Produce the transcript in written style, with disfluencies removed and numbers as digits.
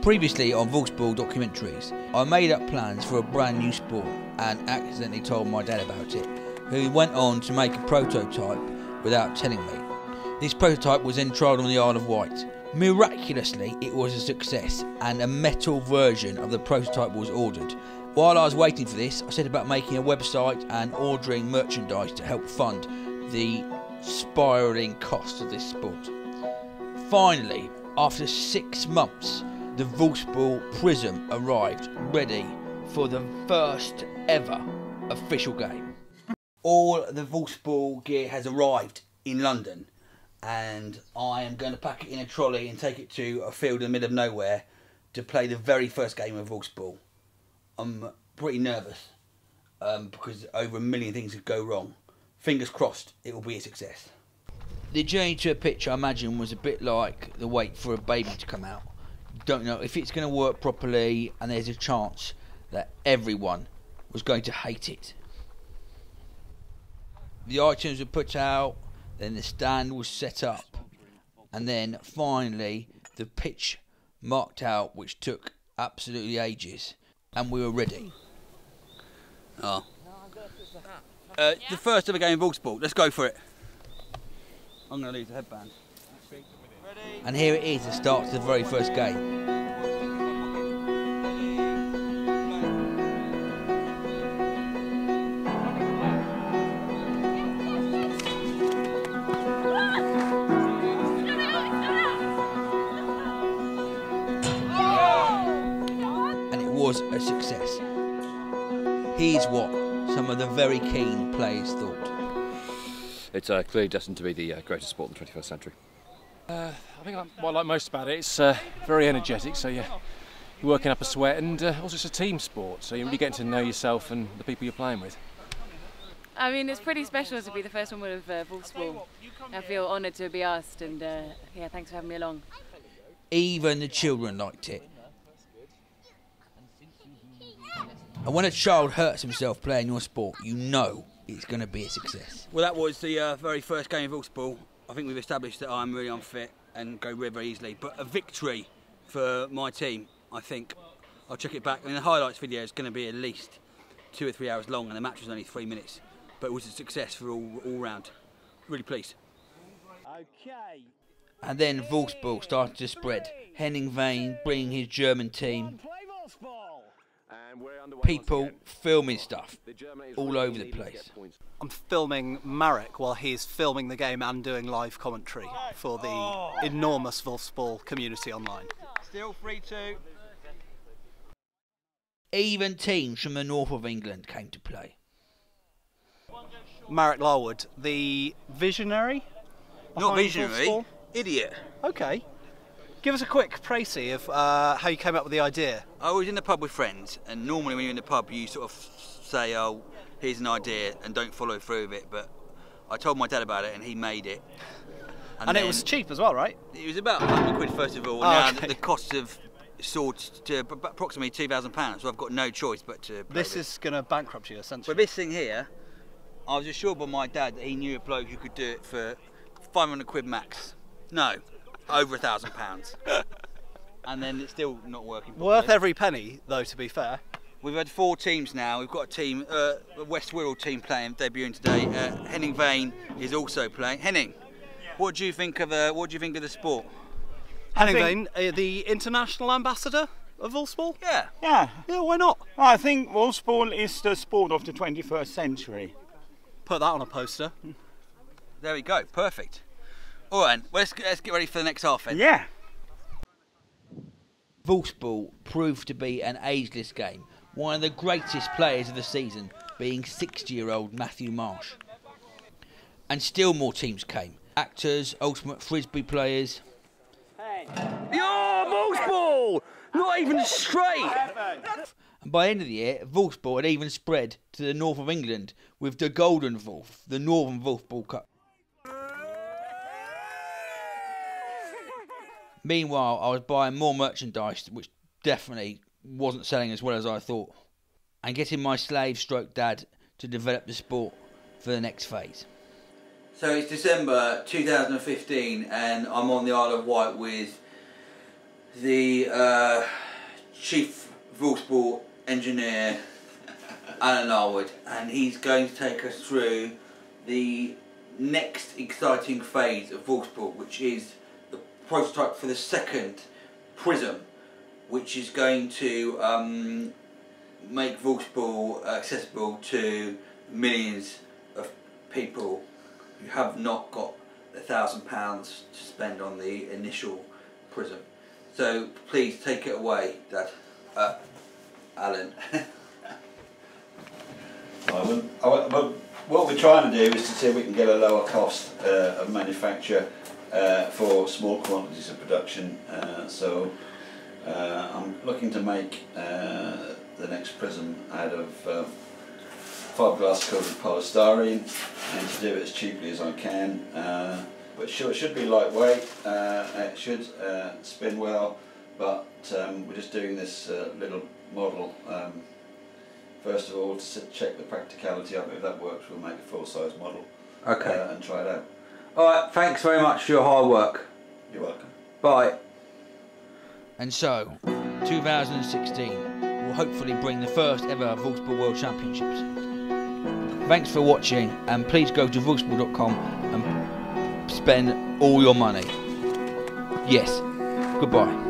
Previously on Volfsball documentaries, I made up plans for a brand new sport and accidentally told my dad about it, who went on to make a prototype without telling me. This prototype was then trialled on the Isle of Wight. Miraculously, it was a success and a metal version of the prototype was ordered. While I was waiting for this, I set about making a website and ordering merchandise to help fund the spiralling cost of this sport. Finally, after 6 months, the Volfsball Prism arrived, ready for the first ever official game. All the Volfsball gear has arrived in London, and I am going to pack it in a trolley and take it to a field in the middle of nowhere to play the very first game of Volfsball. I'm pretty nervous because over 1 million things could go wrong. Fingers crossed it will be a success. The journey to a pitch, I imagine, was a bit like the wait for a baby to come out. Don't know if it's going to work properly, and there's a chance that everyone was going to hate it. The items were put out, then the stand was set up, and then finally the pitch marked out, which took absolutely ages, and we were ready. The first ever game of Volfsball. Let's go for it. I'm going to lose the headband. And here it is, the start to the very first game. And it was a success. Here's what some of the very keen players thought. It's clearly destined to be the greatest sport in the 21st century. I think what I like most about it, it's very energetic, so you're working up a sweat, and also it's a team sport, so you're really getting to know yourself and the people you're playing with. I mean, it's pretty special to be the first one with Volfsball. I feel honoured to be asked, and yeah, thanks for having me along. Even the children liked it. And when a child hurts himself playing your sport, you know it's going to be a success. Well, that was the very first game of Volfsball. I think we've established that I'm really unfit and go very, very easily. But a victory for my team, I think. I'll check it back. I mean, the highlights video is going to be at least 2 or 3 hours long, and the match was only 3 minutes. But it was a success for all round. Really pleased. Okay. And then Volfsball started to spread. Henning Vane bringing his German team. People filming stuff all over the place. I'm filming Marek while he's filming the game and doing live commentary for the enormous Volfsball community online. Still 3-2. Even teams from the north of England came to play. Marek Larwood, the visionary? Not visionary, Volfsball? Idiot. Okay. Give us a quick précis of how you came up with the idea. I was in the pub with friends, and normally when you're in the pub you sort of say, oh, here's an idea, and don't follow through with it, but I told my dad about it and he made it. And it was cheap as well, right? It was about 100 quid first of all, now okay. The costs have soared to approximately £2,000, so I've got no choice but to play This is going to bankrupt you, essentially. But this thing here, I was assured by my dad that he knew a bloke who could do it for 500 quid max. No. Over £1,000, and then it's still not working properly. Worth every penny, though, to be fair. We've had 4 teams now. We've got a team, a West Wirral team debuting today. Henning Vane is also playing. Henning, what do you think of the sport? Henning Vane, the international ambassador of Volfsball? Yeah, why not? I think Volfsball is the sport of the 21st century. Put that on a poster. There we go, perfect. All right, well, let's get ready for the next half then. Yeah. Volfsball proved to be an ageless game, one of the greatest players of the season being 60-year-old Matthew Marsh. And still more teams came. Actors, ultimate frisbee players. Volfsball! Not even straight! And by the end of the year, Volfsball had even spread to the north of England with the Golden Volf, the Northern Volfsball Cup. Meanwhile, I was buying more merchandise, which definitely wasn't selling as well as I thought, and getting my slave stroke dad to develop the sport for the next phase. So it's December 2015 and I'm on the Isle of Wight with the Chief Volfsball Engineer, Alan Arwood, and he's going to take us through the next exciting phase of Volfsball, which is the prototype for the second prism, which is going to make Volfsball accessible to millions of people who have not got £1,000 to spend on the initial prism. So please take it away, Dad. Alan. Well, what we're trying to do is to see if we can get a lower cost of manufacture for small quantities of production. So I'm looking to make the next prism out of fiberglass coated polystyrene, and to do it as cheaply as I can. But it should be lightweight. It should spin well, but we're just doing this little model first of all to check the practicality of it. If that works, we'll make a full-size model. Okay. And try it out. Alright, thanks very much for your hard work. You're welcome. Bye. And so, 2016 will hopefully bring the first ever Volfsball World Championships. Thanks for watching, and please go to volfsball.com and spend all your money. Yes, goodbye.